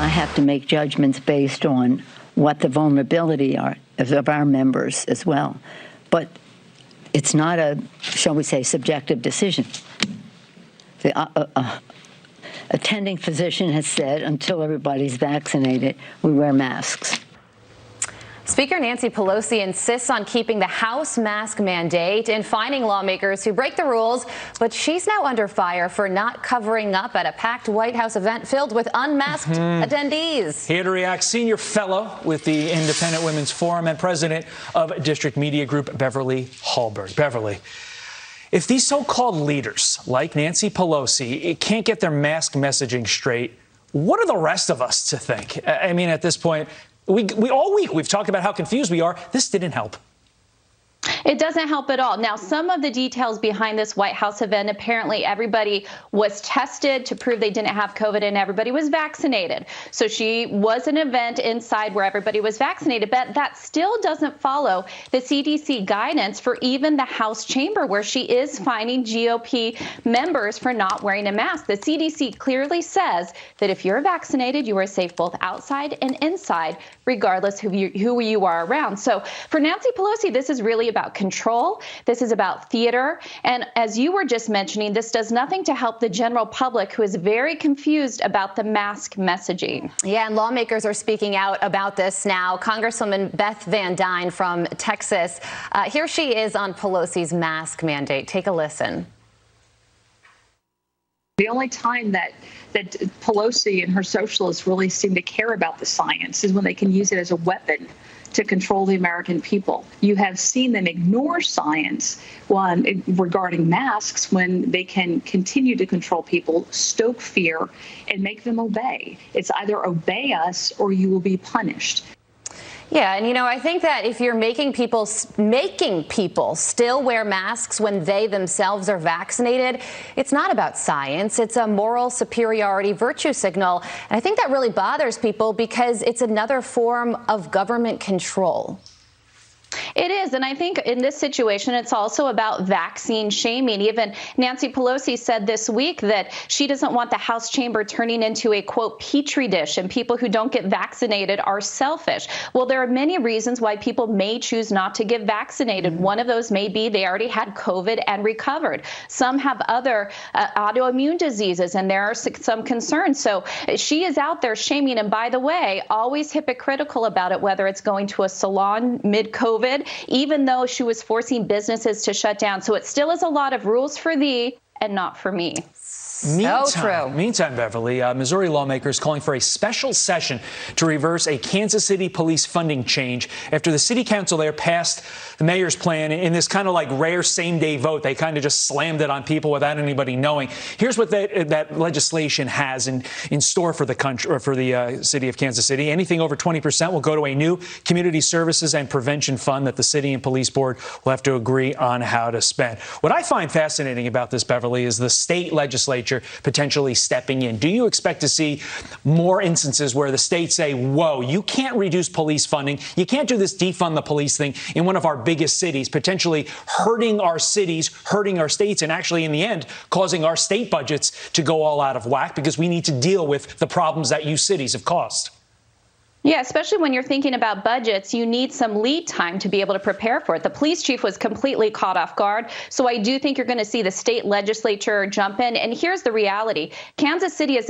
I have to make judgments based on what the vulnerability are of our members as well. But it's not a, shall we say, subjective decision. The attending physician has said until everybody's vaccinated, we wear masks. Speaker Nancy Pelosi insists on keeping the House mask mandate and fining lawmakers who break the rules, but she's now under fire for not covering up at a packed White House event filled with unmasked attendees. Here to react, senior fellow with the Independent Women's Forum and president of District Media Group, Beverly Hallberg. Beverly, if these so-called leaders like Nancy Pelosi can't get their mask messaging straight, what are the rest of us to think? I mean, at this point, we all week we've talked about how confused we are. This didn't help. It doesn't help at all. Now, some of the details behind this White House event, apparently everybody was tested to prove they didn't have COVID and everybody was vaccinated. So she was an event inside where everybody was vaccinated, but that still doesn't follow the CDC guidance for even the House chamber, where she is fining GOP members for not wearing a mask. The CDC clearly says that if you're vaccinated, you are safe both outside and inside, regardless who you are around. So for Nancy Pelosi, this is really about control. This is about theater. And as you were just mentioning, this does nothing to help the general public, who is very confused about the mask messaging. Yeah, and lawmakers are speaking out about this now. Congresswoman Beth Van Dyne from Texas. Here she is on Pelosi's mask mandate. Take a listen. The only time that Pelosi and her socialists really seem to care about the science is when they can use it as a weapon to control the American people. You have seen them ignore science regarding masks when they can continue to control people, stoke fear, and make them obey. It's either obey us or you will be punished. Yeah, and I think that if you're making people still wear masks when they themselves are vaccinated, it's not about science. It's a moral superiority virtue signal. And I think that really bothers people because it's another form of government control. It is. And I think in this situation, it's also about vaccine shaming. Even Nancy Pelosi said this week that she doesn't want the House chamber turning into a, quote, petri dish, and people who don't get vaccinated are selfish. Well, there are many reasons why people may choose not to get vaccinated. One of those may be they already had COVID and recovered. Some have other autoimmune diseases, and there are some concerns. So she is out there shaming. And by the way, always hypocritical about it, whether it's going to a salon mid-COVID, even though she was forcing businesses to shut down. So it still is a lot of rules for thee and not for me. Meantime, Beverly, Missouri lawmakers calling for a special session to reverse a Kansas City police funding change after the city council there passed the mayor's plan in this kind of like rare same-day vote. They kind of just slammed it on people without anybody knowing. Here's what that legislation has in store for the country, or for the city of Kansas City. Anything over 20% will go to a new community services and prevention fund that the city and police board will have to agree on how to spend. What I find fascinating about this, Beverly, is the state legislature potentially stepping in. Do you expect to see more instances where the states say, whoa, you can't reduce police funding, you can't do this defund the police thing in one of our biggest cities, potentially hurting our cities, hurting our states, and actually in the end causing our state budgets to go all out of whack because we need to deal with the problems that you cities have caused? Yeah, especially when you're thinking about budgets, you need some lead time to be able to prepare for it. The police chief was completely caught off guard. So I do think you're going to see the state legislature jump in. And here's the reality. Kansas City is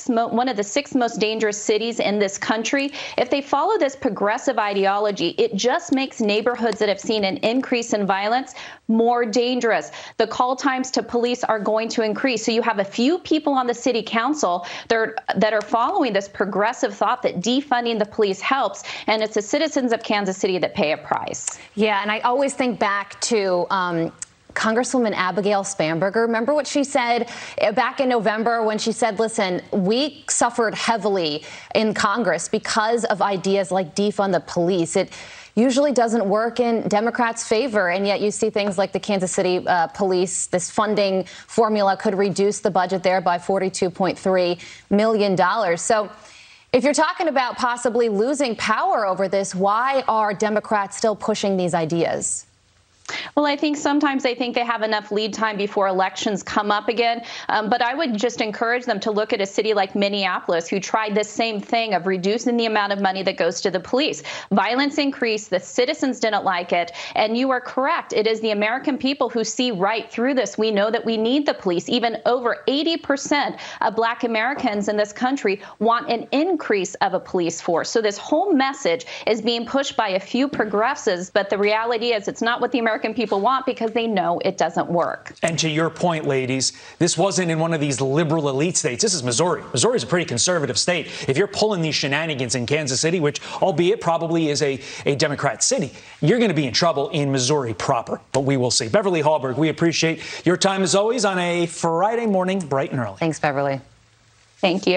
one of the six most dangerous cities in this country. If they follow this progressive ideology, it just makes neighborhoods that have seen an increase in violence more dangerous. The call times to police are going to increase. So you have a few people on the city council that are following this progressive thought that defunding the police helps, and it's the citizens of Kansas City that pay a price. Yeah, and I always think back to Congresswoman Abigail Spanberger. Remember what she said back in November when she said, listen, we suffered heavily in Congress because of ideas like defund the police. It usually doesn't work in Democrats' favor, and yet you see things like the Kansas City police. This funding formula could reduce the budget there by $42.3 million. So if you're talking about possibly losing power over this, why are Democrats still pushing these ideas? Well, I think sometimes they think they have enough lead time before elections come up again. But I would just encourage them to look at a city like Minneapolis, who tried this same thing of reducing the amount of money that goes to the police. Violence increased. The citizens didn't like it. And you are correct. It is the American people who see right through this. We know that we need the police. Even over 80% of Black Americans in this country want an increase of a police force. So this whole message is being pushed by a few progressives. But the reality is it's not what the American people want, because they know it doesn't work. And to your point, ladies, this wasn't in one of these liberal elite states. This is Missouri. Missouri is a pretty conservative state. If you're pulling these shenanigans in Kansas City, which albeit probably is a Democrat city, you're going to be in trouble in Missouri proper. But we will see. Beverly Hallberg, we appreciate your time as always on a Friday morning, bright and early. Thanks, Beverly. Thank you.